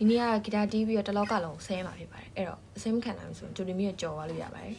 ဒီနေ့ကဂီတာတီးပြီးတော့တစ်လောက်ကလုံးဆဲမှာဖြစ်ပါတယ်အဲ့တော့အစင်းမခံနိုင်ဘူးဆိုရင်ဂျိုဒီမီကိုကြော်သွားလို့ရပါတယ်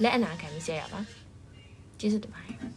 လက်အနာခံပြီးဆဲရပါကျေးဇူးတင်ပါတယ်